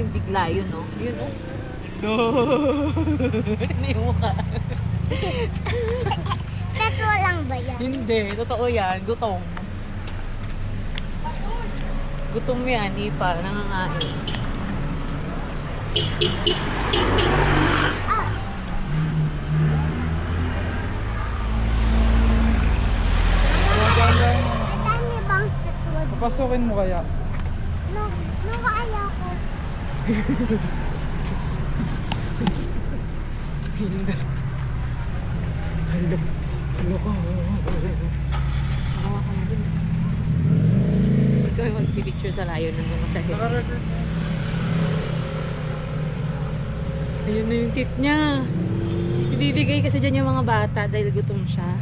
natin bigla yun, no? Yun, no? No! Ano yung mukha? Totoo lang ba yan? Hindi, totoo yan. Gutom. Gutom yan, Ipa. Nangangain. Dami bang totoo? Papasukin mo kaya? Nung kaya ko. Ano ka? Nakawa ka na dun. Ikaw yung magpipicture sa layo ng mga tayo. Naka-record na. Ayun na yung tip niya. Ibibigay kasi dyan yung mga bata dahil gutom siya.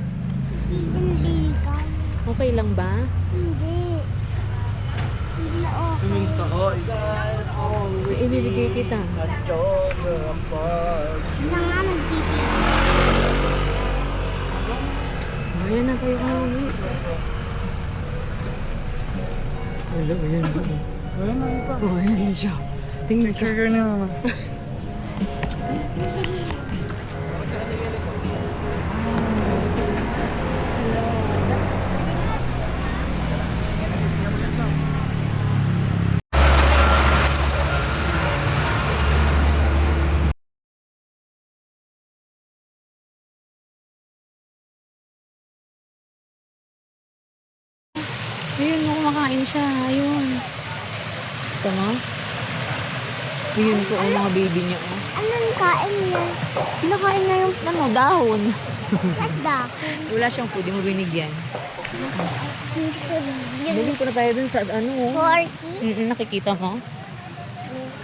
Hindi ka. Okay lang ba? Hindi. Hindi na okay. Sumunta ko, ikaw always Ibibigay kita. nandiyan apart. Sila nga nagpipigil. Ayan na kayo kami. Wala, ayan. Ayun na pa. Oh, ayan siya. Tingin ka. Picture ka na mama. Ayun, kumakain siya. Ayun. Gusto mo? Ayun po ang mga baby niya. Oh. Anong kain niya? Pinakain na yung dahon. Nagda. Wala siyang food, di mo binigyan. Yung Dali ko na tayo dun sa oh. porky. Nakikita mo?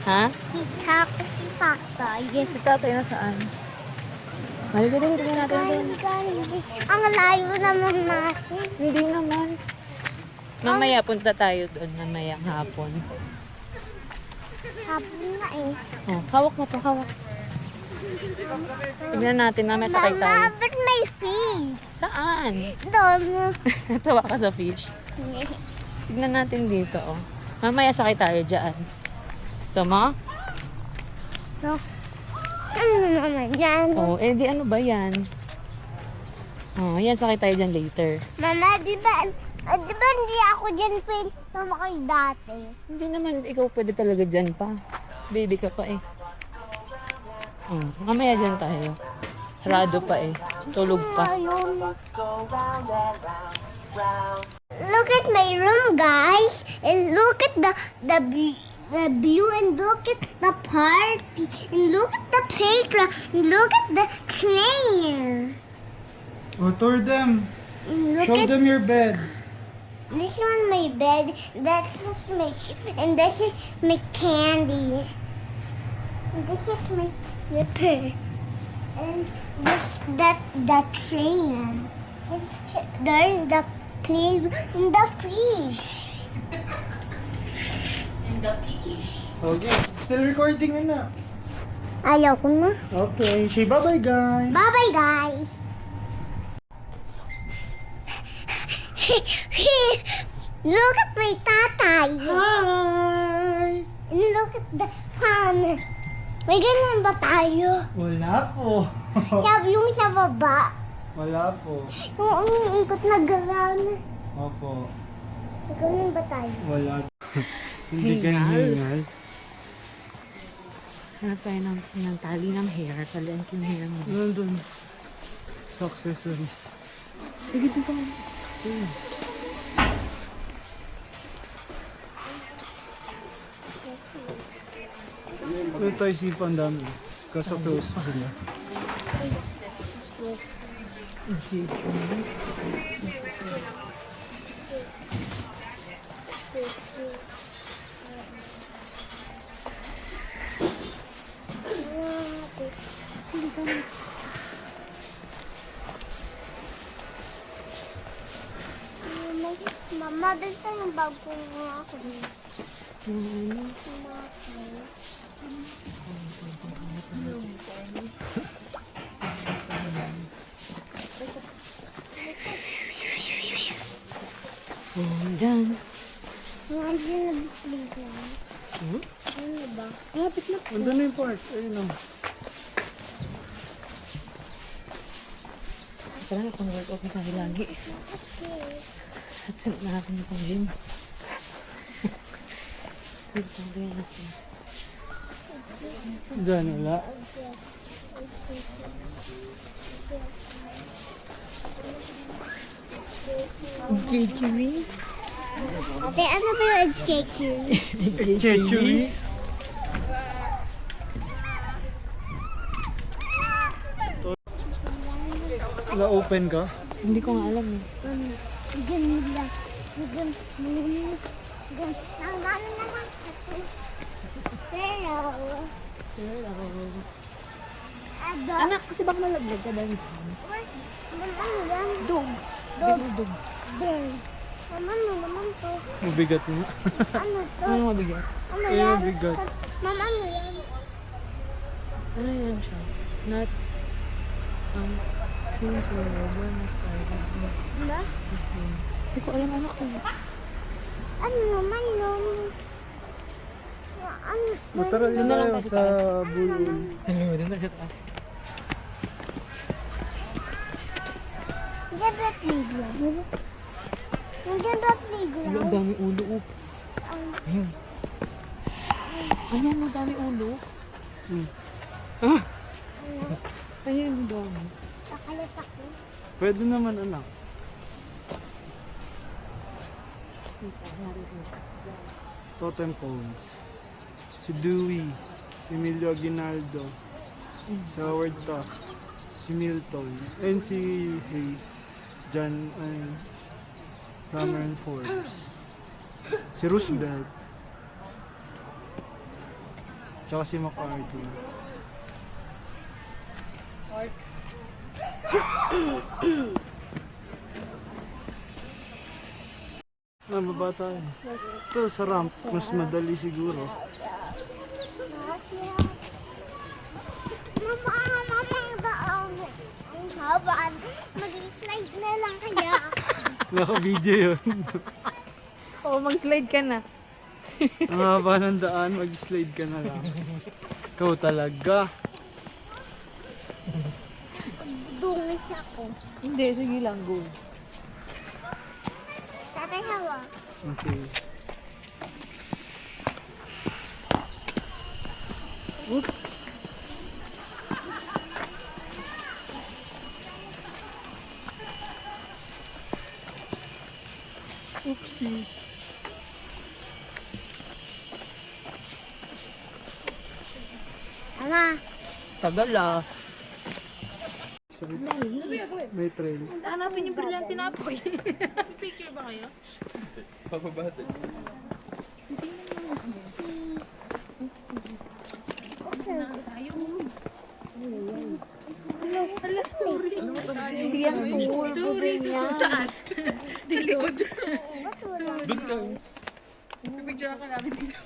Ha? Kita ko si Pacta. Si tatay na saan? Dali, tingnan natin. Ang layo naman natin. Hindi naman. Mamaya punta tayo doon, mamaya hapon. Hapon na eh. Oh, hawak mo to, hawak. Tignan natin, mamaya sakay Mama, tayo. but may fish. Saan? Doon. Natawa ka sa fish. Tignan natin dito, oh. Mamaya sakay tayo dyan. Gusto mo? No. Ano naman yan? Oh, di ano ba yan? Oh, yan, sakay tayo dyan later. Mama, di ba hindi ako dyan pwede sumakay dati? Hindi naman, ikaw pwede talaga dyan pa. Baby ka pa eh. Oh, mamaya dyan tayo. Sarado pa eh. Tulog pa. Look at my room, guys. And look at the view and look at the party. And look at the playground. And look at the train. Oh, tour them. And look Show at them your bed. this one my bed. That is my and this is my candy. And this is my slipper. And that train. And there the plane in the fish. Okay. Still recording na. Ayaw ko na. Okay. Say bye-bye, guys. Bye-bye, guys. Look at my tatay. Hi! And look at the farm. May ganyan ba tayo? Wala po. Yung sa baba. Wala po. Yung umiikot na ground. Opo. May ganyan ba tayo? Wala. Hindi ka hingal. Hanap tayo ng tali ng hair. Talian ko yung hair mo. Nandun. Sa accessories. Sige, dito. Ito tayo sipa ang dami. Kasi close pa sila. Mama, dito yung bag ko nga ako. And done. Yung andyan na bigla. Hmm? Ano ba? Malapit na. Andun na yung park. Ayun o. Tara na, pang-workout na tayo lagi. At sunod na natin itong gym. Ito rin natin. Diyan, wala. Chichiwi. Ate, ano ba yung egg-cake? Chechery. Na-open ka? Hindi ko nga alam eh. Ganda. Nang gano'n naman. Pero, Anak, kasi baka malaglag ka dahil. ano yan? Dog. Bigyan dog. Bird. Mama, ano naman to? Mabigat nga. Ano to? Ano mabigat? Ano Eh, yan? mabigat. Mama, ano yan? Ano yan siya? Not simple. Bonus tayo. Ano? Hindi ko alam anak ko. Ano naman yun? Ano? O, tara Doon din na lang tayo tayo sa taas. bulon. Hello, doon tayo sa taas. Ganda playground. Yung ganda Ang playground. dami ulo. Oh. Ayun. Ayan, ang dami ulo. Hmm. Ah! Ayun, ang dami. Nakalit ako. Pwede naman anak. Totem poles. Si Dewey. Si Emilio Aguinaldo. Si Howard Taft. Si Milton. And si John Cameron Forbes. Si Roosevelt. Tsaka si MacArthur. Baba tayo. Ito sa ramp, mas madali siguro. Mama, ang daan. Ang haba. Mag-slide na lang kaya. Naka-video yun. Oo, mag-slide ka na. Ang haba ng daan, mag-slide ka na lang. Ikaw talaga. Dungis ako. Hindi, sige lang, go. Tatay hawa. Kasi, Oops. oopsie. Mama, Tagal ah. May trail. Hanapin yung brilyante na apoy. Picture ba kayo? Hindi yan cool. Sorry, saan? Dilikod. Doon ka. Picture ka namin dito.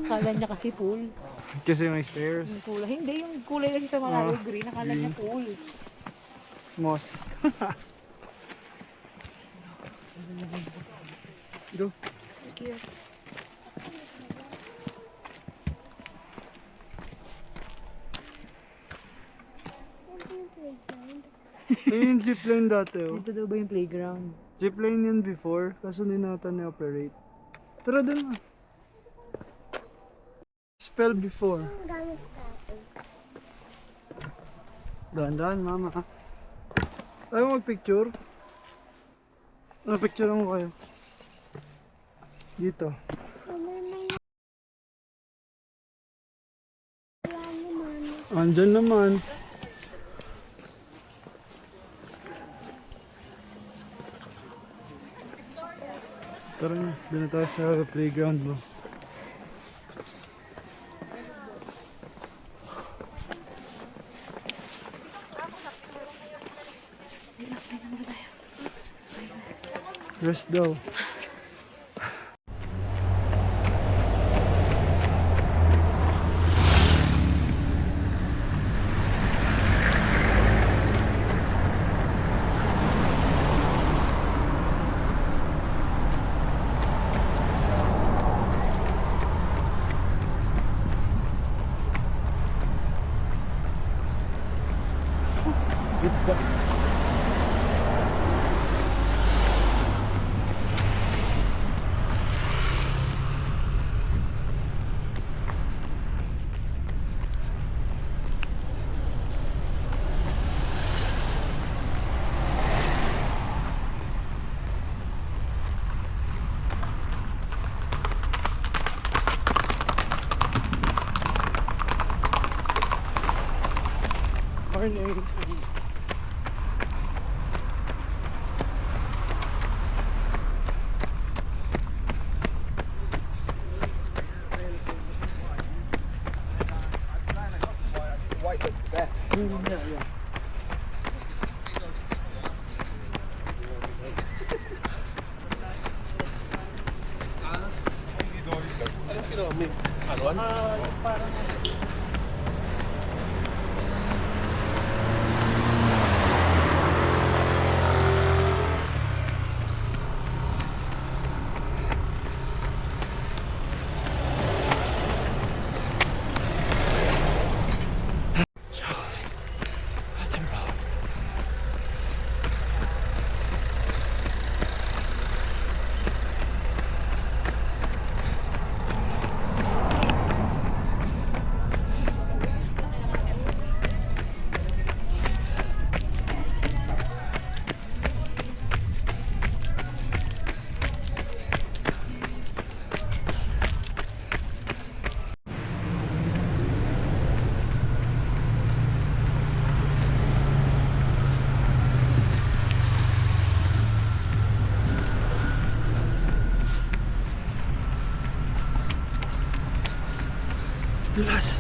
Akala niya kasi pool. Kasi may stairs. Yung kulay. Hindi, yung kulay kasi sa malayo Ah, green. Akala niya green. pool. Moss. Go. Thank you. Ayun yung zipline dati oh. Dito daw ba yung playground? Zipline yun before, kaso hindi natin na-operate. Tara dun na. Spell before. gamit natin. Dahan-dahan mama. Ayaw mag-picture. Picture mo kayo. Dito. Mama, may wala ni mama. Andyan naman. Tara na, doon na tayo sa playground mo. Rest daw. Malapit pa. Morning. White looks the best. Yeah. Dulas.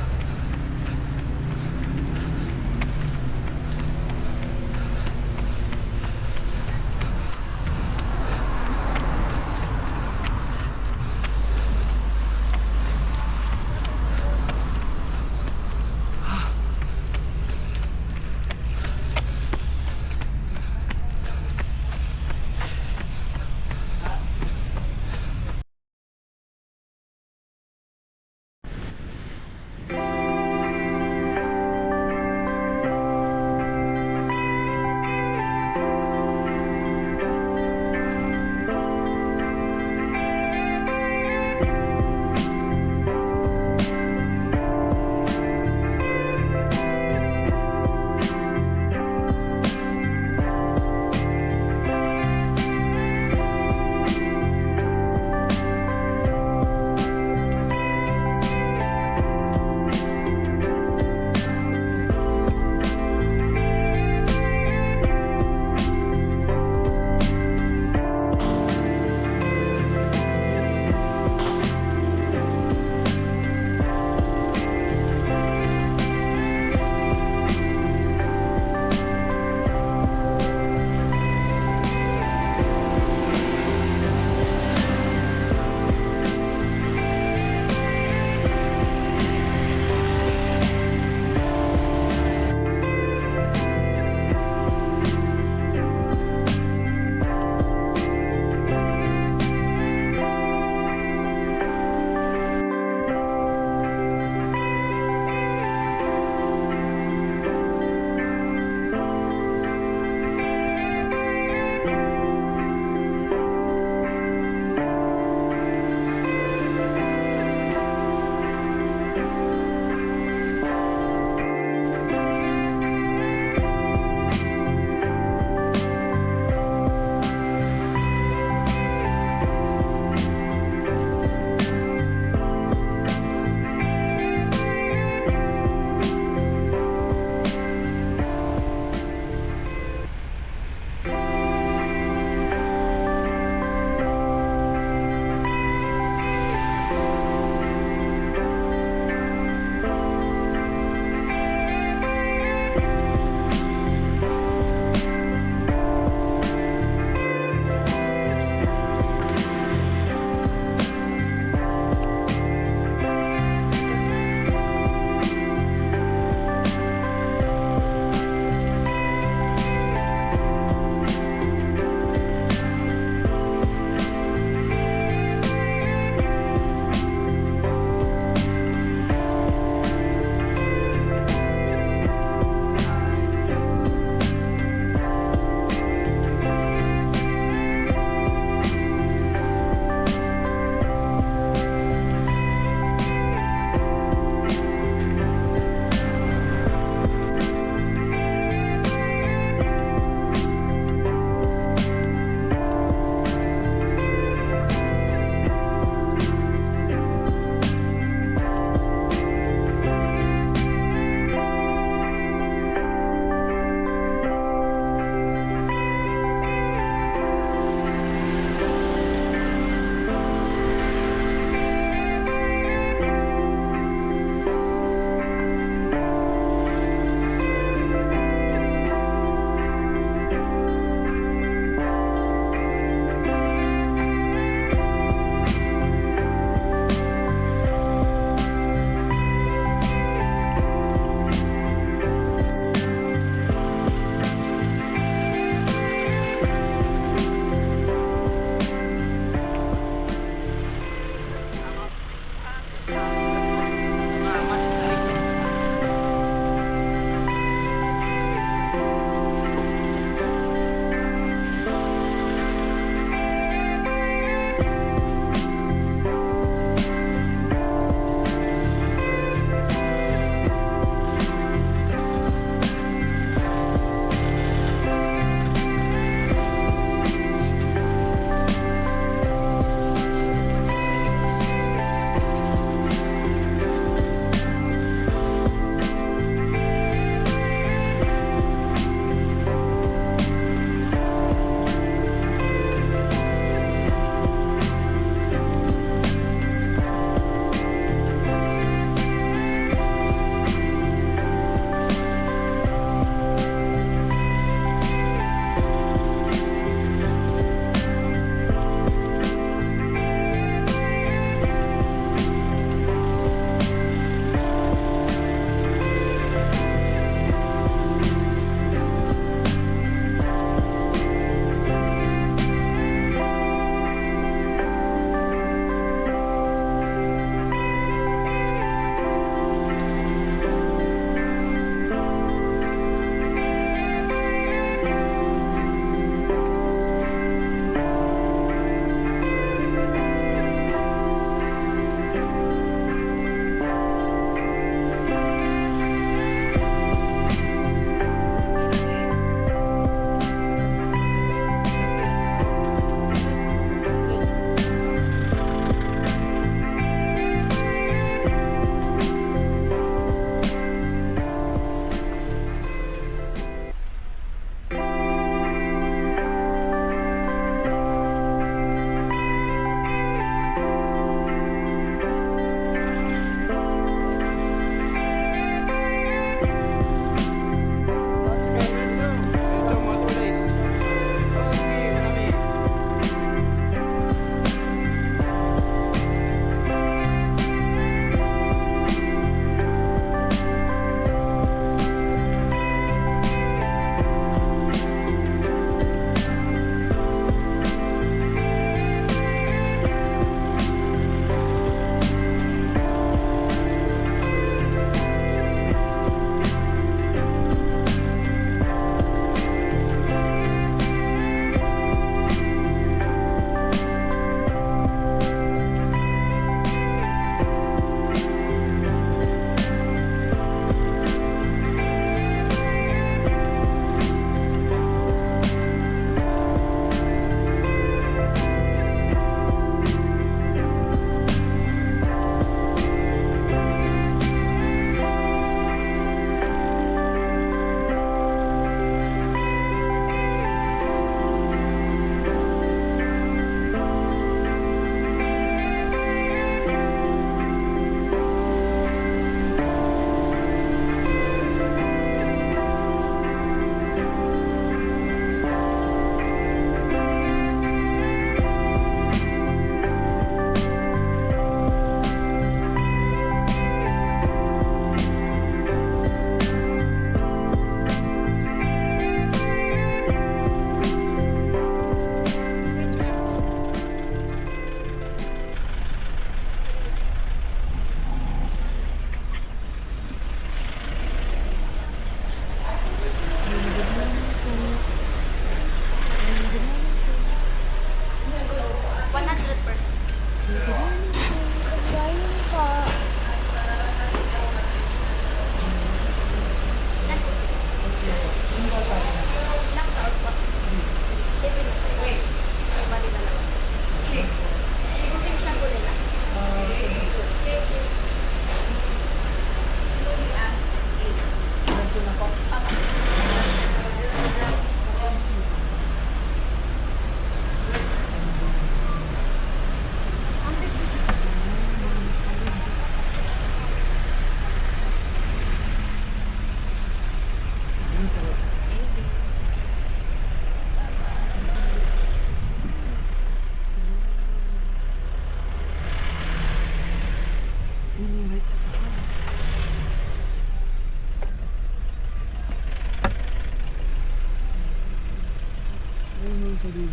paligid.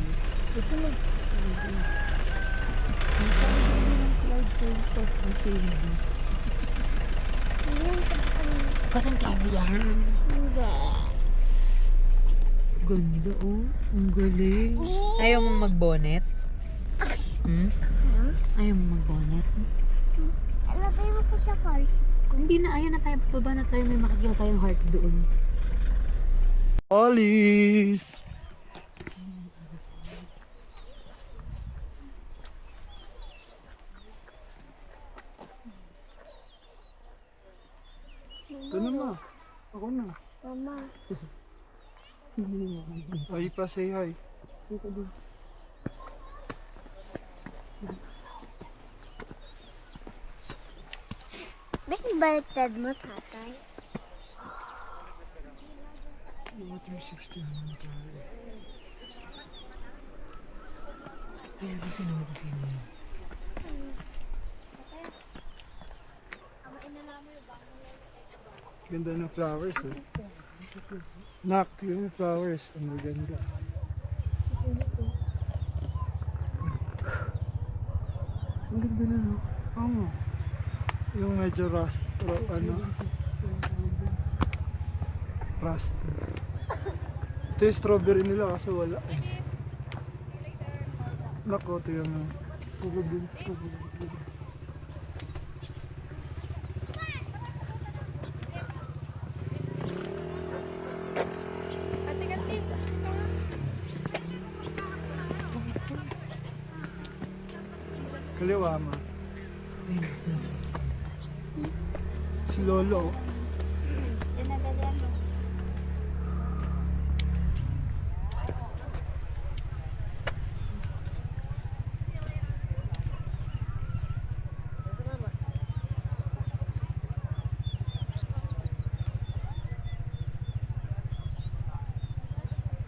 Ito lang. Ang paligid ng cloud sa touch ang TV. Parang TV yan. Hindi. Ganda oh. Ang galing. Ayaw mong mag-bonnet? Hmm? Ayaw mong mag-bonnet? Lagay mo ko sa cars. Hindi na, ayaw na tayo. Pababa na tayo. May makikita tayong heart doon. Olis! Ito na ma. Ako na. Mama. Ay pa, say hi. Bakit baliktad mo, tatay? Water 16. Ayaw kasi naman kasi mo. Ganda ng flowers eh. Nak, yung flowers. Ang maganda. Ang ganda na no? Oo. Yung medyo rust. Rust. Ito yung strawberry nila kasi wala eh. Nako, ito yung kaliwa ma. Ayun, sorry. Si Lolo.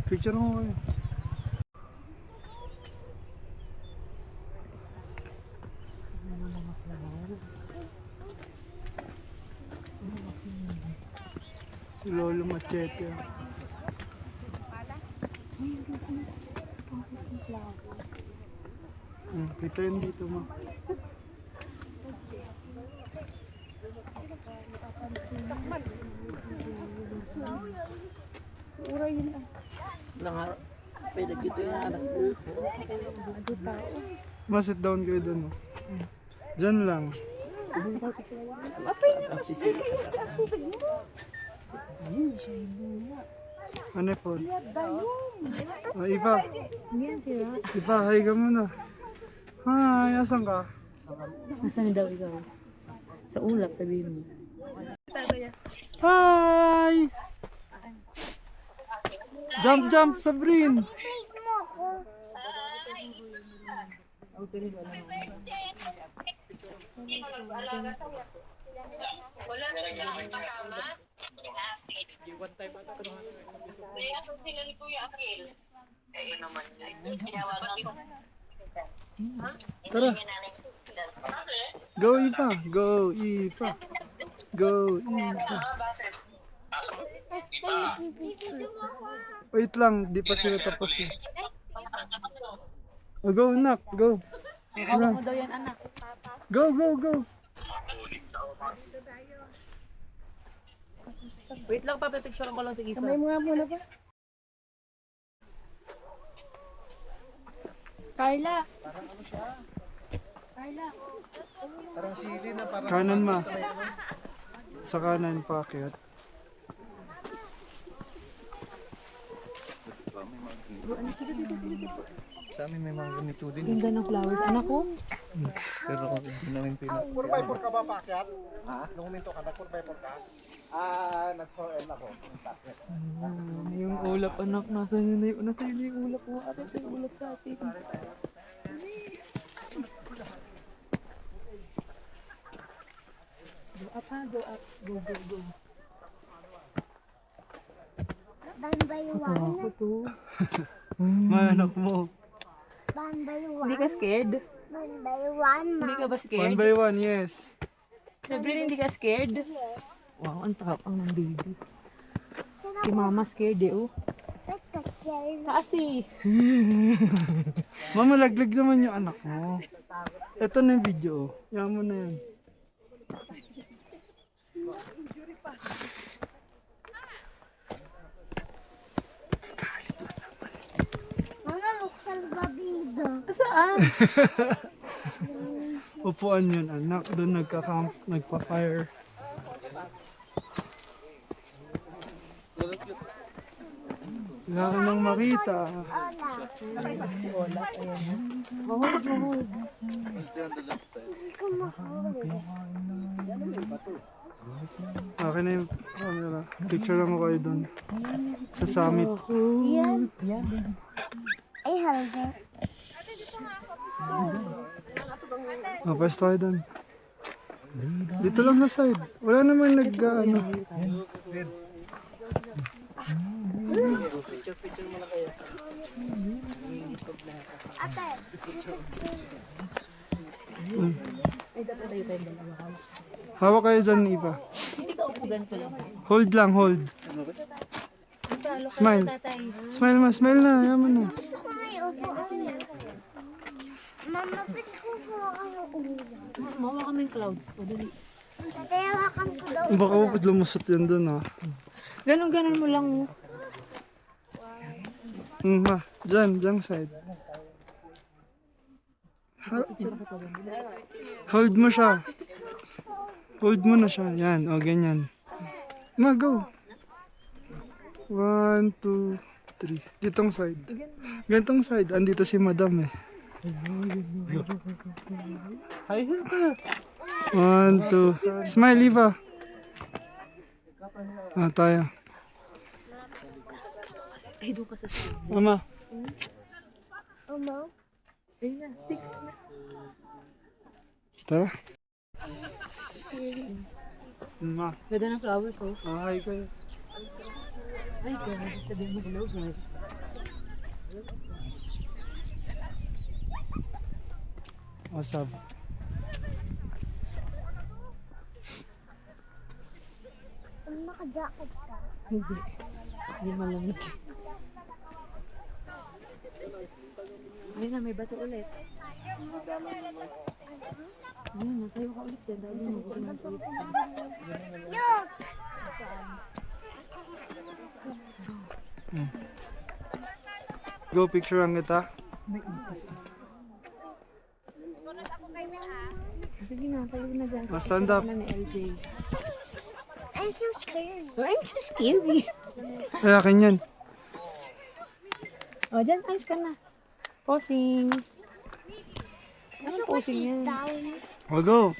Picture mo kayo. Si Lolo Machete. Kita yun dito mo. Lang pwede dito yung anak ko. Ma-sit down kayo dun. Diyan lang. Ano po? Iba. Yan si Rat. Iba, hi ka muna. Hi, asan ka? Nasaan daw ikaw? Sa ulap, sabihin mo. Hi! Jump, jump, Sabrine! Break mo ako. Tara. Go, Ipa. Go, Ipa. Go, Ipa. Wait lang, di pa sila tapos eh. Oh, go, nak, go. Hawak mo daw yan, anak. Go, go, go. Wait lang, papipicture ko lang si Ipa. Kamay mo nga muna pa. Carla! Kanan ma. Sa kanan paakyat. Sa amin may mga ganito din. Ganda ng flowers. Anak ko? Pero hindi namin pina. 4x4 ka ba paakyat? Ha? Nung huminto ka, nag-4x4 ka? Nag-4L ako. Yung ulap, anak. Nasa yun na yung ulap mo. Ate, yung ulap sa atin. Go up ha, go up. Go, go, go. One by one. Ako to. Manak mo. One by one. Hindi ka scared? One by one, Hindi ma. ka ba One scared? by one, yes. Sabrina, hindi ka scared? Wow, ang tapang ng baby. Si mama scared eh, oh. Like a scary. Kasi. Mama, laglag naman yung anak mo. Ito na yung video. Yan mo na yan. Mama, looks salvavido. Saan? Upuan yun, anak. Doon nagka-camp, nagpa-fire. Wala ka nang makita. Akin na yung camera. Picture lang mo kayo doon. Sa summit. Yan. I held it. Pwesto kayo doon. Dito lang sa side. Wala naman ano. Ay, dapat tayo tayo dalawa. Hawak kayo dyan, Ipa. Hindi ka upo ganito lang. Hold lang, hold. Talo ka Smile. na, tatay. Smile na. Yaman na. Gusto ko may upuan. Mama, pwede ko hawakan yung ulo. Mawa kami yung clouds. O, dali. Tatayawakan ko daw. Baka lumusot yan doon, ha. Ganon mo lang. Ma, dyan side. Hold mo siya. Hold mo na siya. Yan, o ganyan. Ma, go. 1, 2, 3. Ditong side. Gantong side. Andito si madam eh. 1, 2. Smile, Eva. Tayo. Ay, doon ka sa side. Mama. Mama? Ay, na. Tika na. Tara. Ma. Ganda ng flowers, oh. Hi kayo. Ay, guys. Sabihin mo hello, guys. What's up? Naka-jacket ka. Hindi. Hindi malamig. Ay na, may bato ulit. Ayun, natayo ka ulit dyan. Dahil mo ko ng ulit dyan. Look! Go, picturean kita. Sige na, tayo na dyan. Stand up. Picture ka na ni LJ. I'm so scared. Oh, I'm so scary. Ay, akin yan. Oh, dyan, ayos ka na. Posing. Anong Gusto ko posing sit yan? down. O, go.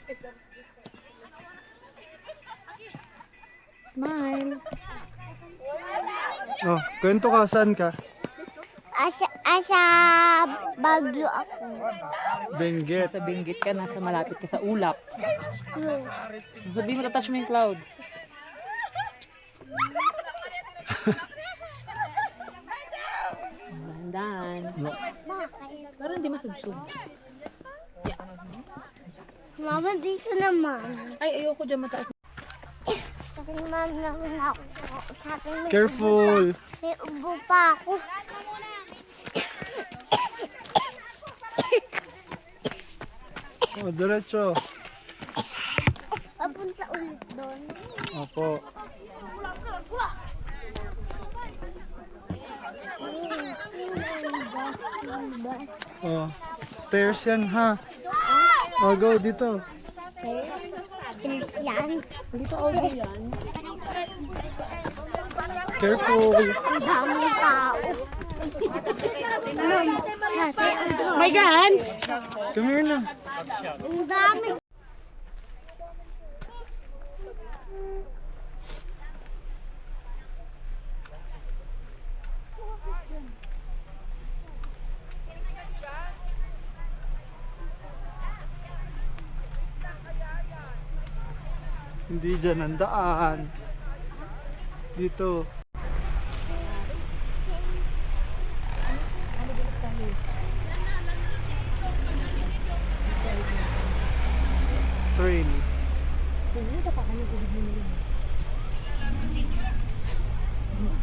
Smile. Oh, kwento ka, saan ka? Asa Baguio ako. Benguet. Sa Benguet ka, nasa malapit ka sa ulap. Sabihin mo, touch mo yung clouds. Dahan-dahan. Pero hindi masubsub. Mama, dito naman. Ay, ayoko dyan mataas. Sabi naman naman ako. Sabi may Careful. May ubo pa ako. Oh, diretso. Papunta ulit doon. Opo. Oh, stairs yan ha. Oh, go dito. There's yan. Dito audio yan. Careful. Ang daming tao. Ma'am, tatay, ang dami. My guns! Come here na. Ang dami. Hindi dyan ang daan. Dito. Train.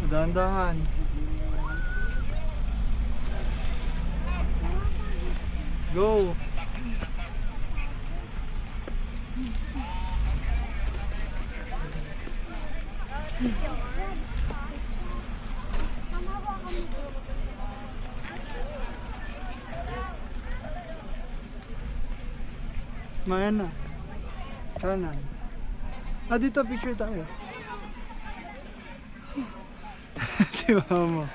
Dahan-dahan. Go! Maya na. Kanan. Ah, dito picture tayo. Si mama.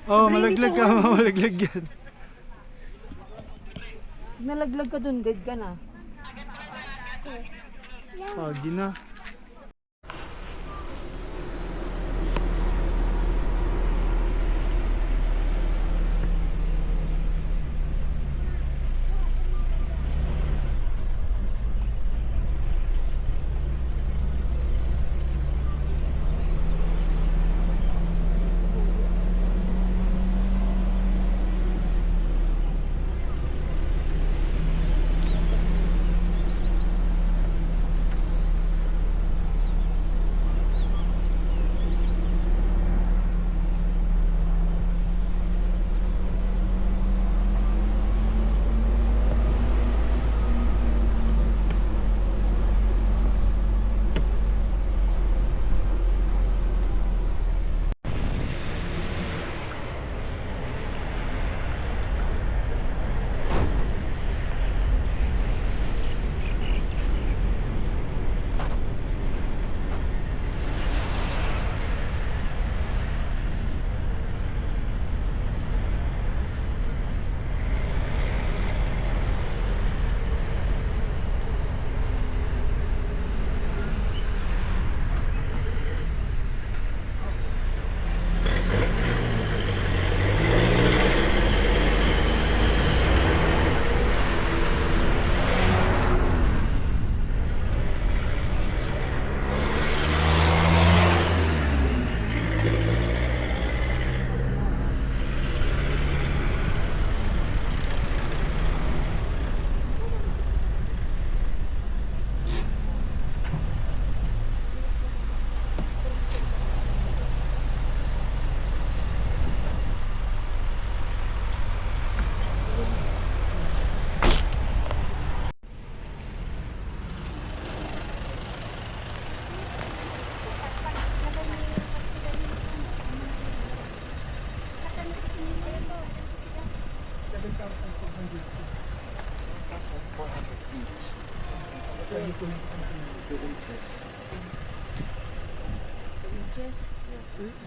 Oh, malaglag ka, malaglag yan. Nalaglag ka dun, guide ka na. Pagi na.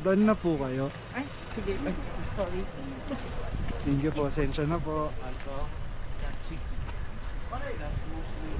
Done na po kayo. Ay, sige. Ay, sorry. Thank you po. Sensya na po. Also, that's it. That's mostly.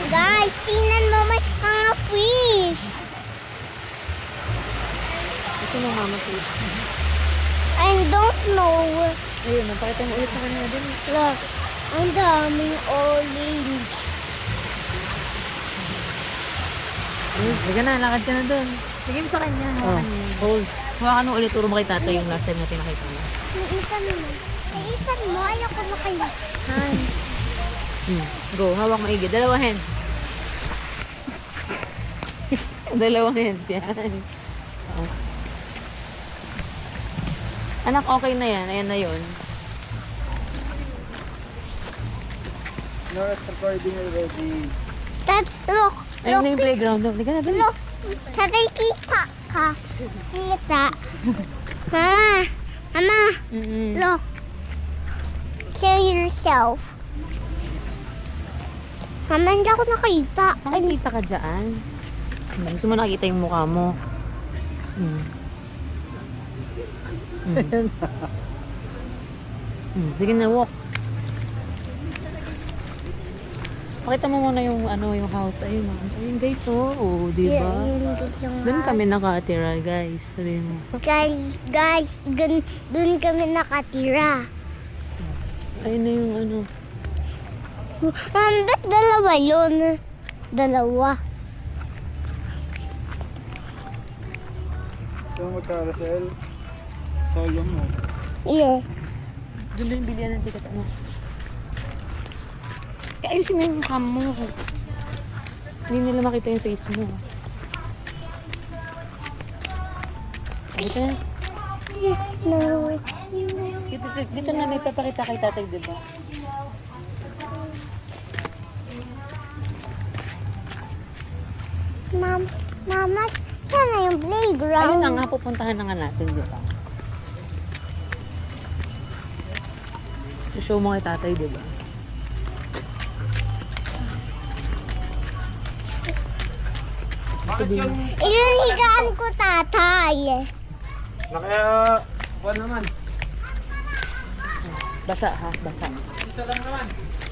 Guys, tingnan mo may mga fish. Ito na mama ko. I don't know. Ayun, napakita mo ulit sa kanya din. Look, ang daming orange. Sige na, lakad ka na doon. Sige mo sa kanya, hawakan niya. Hold. Hawakan mo ulit, turo mo kay tatay yung last time na pinakita mo. Naitan mo. Naitan mo, ayoko na kayo. Hi. Go, hawak maigi. Dalawang hands. Dalawang hands, yan. ako. Anak, okay na yan. Ayan na yun. No, it's recording already. Dad, look. Ayun na yung playground. Halika na, dali. Look. Tatay, kita ka. Kita. Mama. Mama. Mm-mm. Look. Kill yourself. Mama, hindi ako nakita. Nakikita ka dyan. Gusto mo nakita yung mukha mo. Mm. Sige na, walk. Pakita mo muna yung yung house. Ayun, ayun guys, oh, di ba? Doon kami nakatira, guys. Sabihin mo. Guys, dun kami nakatira. Ayun na yung Ba't dalawa yun? Dalawa. Ito mo, Carousel. Solo mo. Yeah. Doon na yung bilihan ng ticket, ayusin mo yung mukha mo. Hindi nila makita yung face mo. Dito na. No. Dito na may papakita kay tatay, diba? Mama, saan na yung playground? Ayun na nga, pupuntahan na nga natin, diba? Show mo kay tatay, diba? Ililigaan ko, tatay. Nakaya, kuha naman. Basa ha, basa.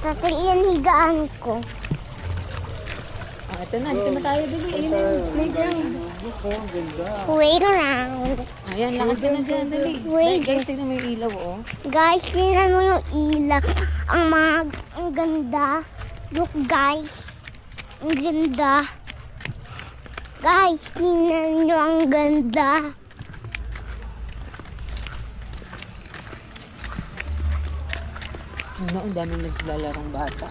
Tatay, ililigaan ko. Ito na, dito na tayo, dali. Ayun na yung playground. Wait around. Ayan, lakad ka na dyan, dali. Wait. Guys, tignan mo yung ilaw, oh. Guys, tingnan mo yung ilaw. Ang ganda. Look, guys. Ang ganda. Guys, tingnan nyo ang ganda. Ano, ang daming naglalarong bata.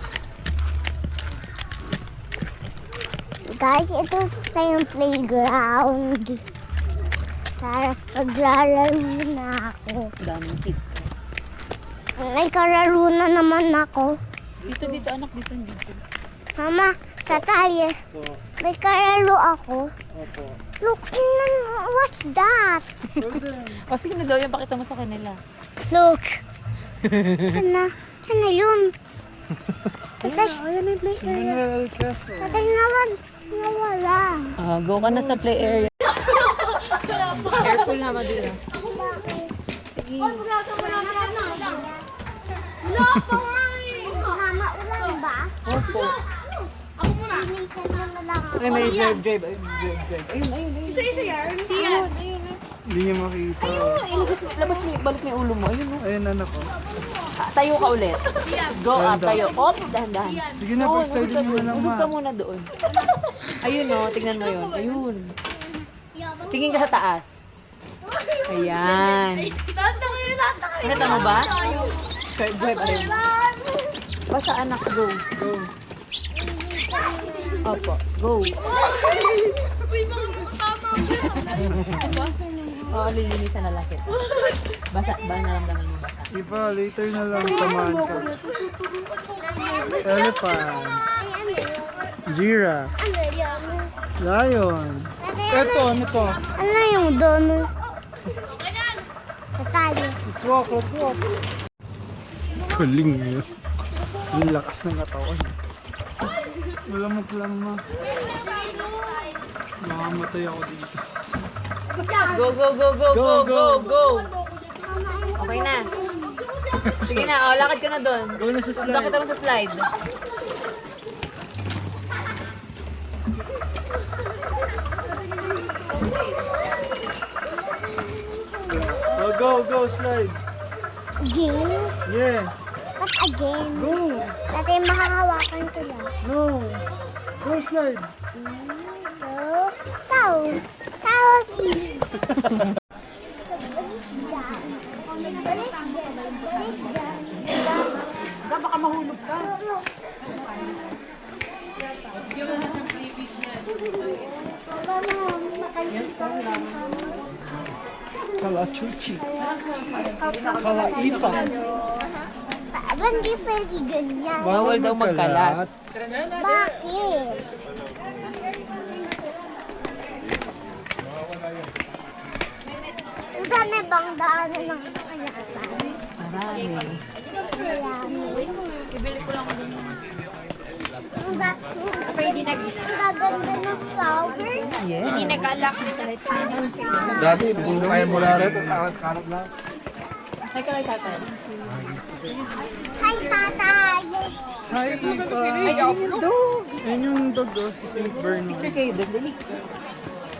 Guys, ito na yung playground. Tara, maglalaro na ako. Ang daming kids, oh. May kararo na naman ako. Dito, anak, dito. Mama, tatay, may kararo ako. Opo. Look, tingnan mo, what's that? Show them. O, sige na daw yan, pakita mo sa kanila. Look. Ano yun? Tatay, Ayan na yung play area. Manuel Alcaso. tatay naman, nawala. Go ka na sa play area. Careful na, madulas. Sige. Mama, ulan ba? Opo. Linisan mo na lang ako. Ay, may drive. Ayun. Hindi niya makita. Labas mo, balik mo yung ulo mo. Ayun, no. Ayun, anak ko. Tayo ka ulit. Go up, tayo. Oops, dahan-dahan. Sige na, pag-slide mo na Usog naman. ka muna doon. Ayun, no. Tingnan mo yun. Ayun. Tingin ka sa taas. Ayan. Nakita mo ba? Drive, ayun. Basta anak, go. Go. Opo, go. Oo, lilinisan na lakit. Basa, ba naramdaman mo basa? Iba, later na lang tamaan ka. Elephant. Giraffe. Lion. Eto, ano to? Ano yung doon? Tatay. Let's walk. Galing niya. Ang lakas ng katawan. Malamok lang ma. Makamatay ako dito. Go. Okay na. Sige na, lakad ka na doon. Go na sa Punta slide. kita rin sa slide. Oh, go, slide. Again? Yeah, What again? go. Tatay, makakawakan ko lang. No. Go, slide. Tao. Baka mahulog ka. Kalachuchi. Kalaifa. Ba't hindi pwede ganyan? Bawal daw magkalat. Bakit? Ang dami bang daanan ng kalatan? Marami. Pwede na gina. Ang gaganda ng flower. Yeah. Hindi nag-alak. Dati, puro kayo mula rin. Kalat lang. Hi, tatay! Hi, Ipa. Ayun yung dog oh, si St. Bernard. Picture kayo doon, dali.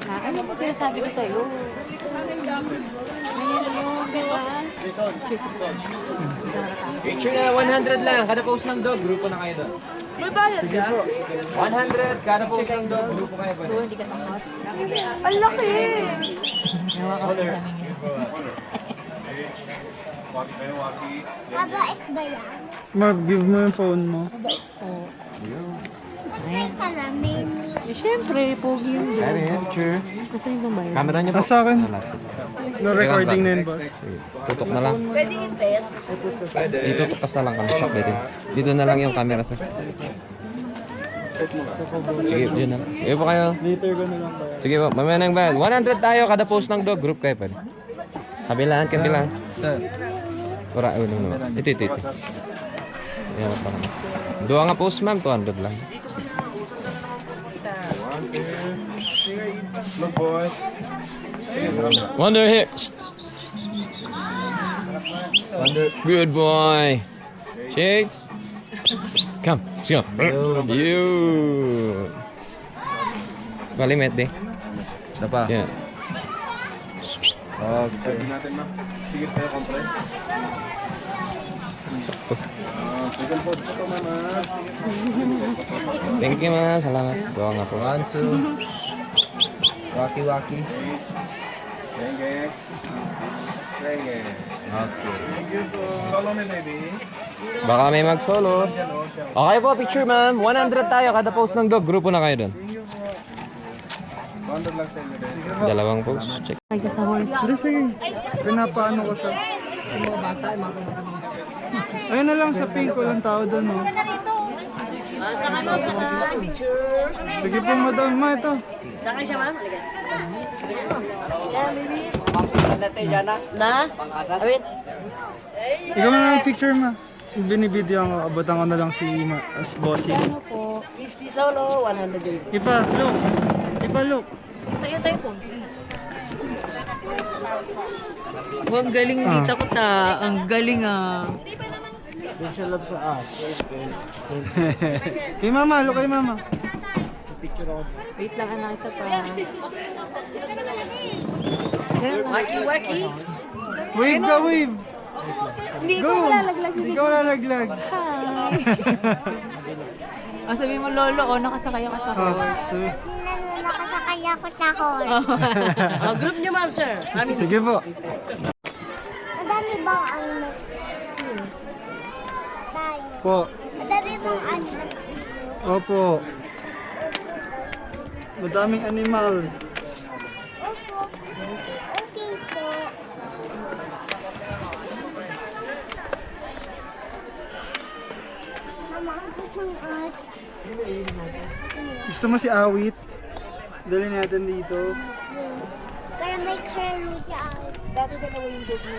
Ano ba sinasabi ko sa'yo? Ayan yun, diba? Picture na 100 lang, kada post ng dog, grupo na kayo doon. May bayad Sige po. 100, kada post ng dog, grupo kayo ba? So, hindi ka takot. Ang laki! Nakakapit namin yun. Mabait ba yan? Marv, give mo yung phone mo. Oo. May salamin. Eh, syempre, pogi yun. Kaya yan, picture. Kasi yung bayad. Camera niyo po. Nasa akin. No recording na yun, boss. Tutok na lang. Ito sa Dito, tukas na lang kami. Shop dito. Dito na lang yung camera, sir. Sige, yun na lang. Sige po kayo. later ko na lang ba? Sige po, mamaya na yung bayad. 100 tayo, kada post ng dog, group kayo pa. Kabilaan, kabilaan. Sir. Ura, naman. Ito. Ayan pa naman. Dua nga post, ma'am. 200 lang. Look, boys. Wonder here. Good boy. Shakes. Come. Let's go. You. Malimit deh. Isa pa. Yeah. Okay. Natin na. Sige tayo, kompre. Second post po ito, mama. Thank you, ma. Salamat. Dua nga post. Ansu. Waki-waki. Renge. Renge. Okay. Thank you po. Solo na, baby. Baka may mag-solo. Okay po, picture, ma'am. 100 tayo. Kada post ng dog, grupo na kayo doon. 100 lang sa inyo din. Dalawang post. Check. Ay, ka sa horse. Hindi, sige. Pinapaano ko siya. Ayun na lang sa pink, walang tao doon, no? Sige po, madam. Ma, ito. Saan siya, ma'am? Ikaw na lang picture, ma. Binibideo ako. Abutan ko na lang si as bossing. Ano po? 50 solo, 100 din. Ipa, look. Ipa, look. Sa'yo tayo po. Oh, ang galing dito ko ta. Ang galing ah. Kay mama, look kay mama. Wait lang, anak, isa pa. Waki-waki. Wave ka, wave. Hindi ko Go. malalaglag. Hindi ka lalaglag. Hi. Oh, sabi mo, Lolo, oh, nakasakay ako sa Oh, horse. so, Nakasakay ako sa horse. Group niyo, ma'am, sir. sige po. Madami bang ano? Tayo. Po. Madami bang ano? Opo. Madaming animal. Opo. Okay po. Mama, ang cute ng art. Gusto mo si Awit? Dali natin dito. Pero may curly siya. Dati dalawa yung dog mo.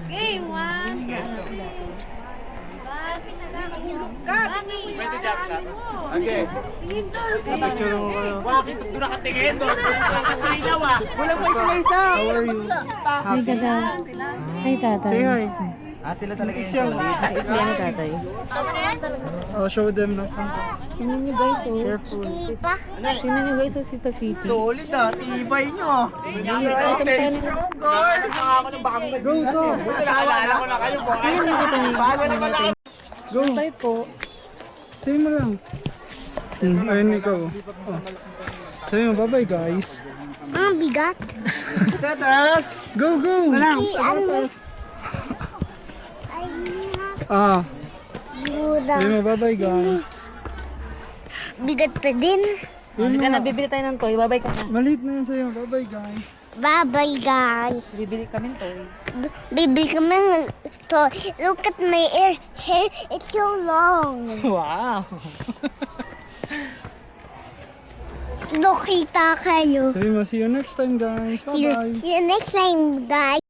Game 1. Okay. Picture mo kayo. Bakit gusto na katingin doon? Kasi ilaw ah. How are you? Ay, Happy? ganda. Ay, tatay. Say hi. Sila talaga yung Excel. Maliit yan ni tatay. I'll show them na saan. Tingnan nyo guys, oh. Careful. Iba. Tingnan nyo guys, oh, si Tafiti. solid tibay nyo. Go, go! Naalala ko na kayo po. Ayan, nakita niyo. Bago na pala. Go! Bye po. Say mo lang. Ayun ikaw. Oh. Say mo, bye-bye guys. Ang bigat. Tatas! Go, go! Si ano? Ay, Say Buda. mo, bye-bye guys. Bigat pa din. Hindi ka na, bibili tayo ng toy. Bye-bye ka na. Maliit na yan sa'yo. Bye-bye guys. Bye-bye, guys. Bibili kami ng toy. Baby, come on. Look at my hair. It's so long. Wow! Look, kita kayo. Say mo, see you next time guys. See you, Bye-bye. see you next time, guys.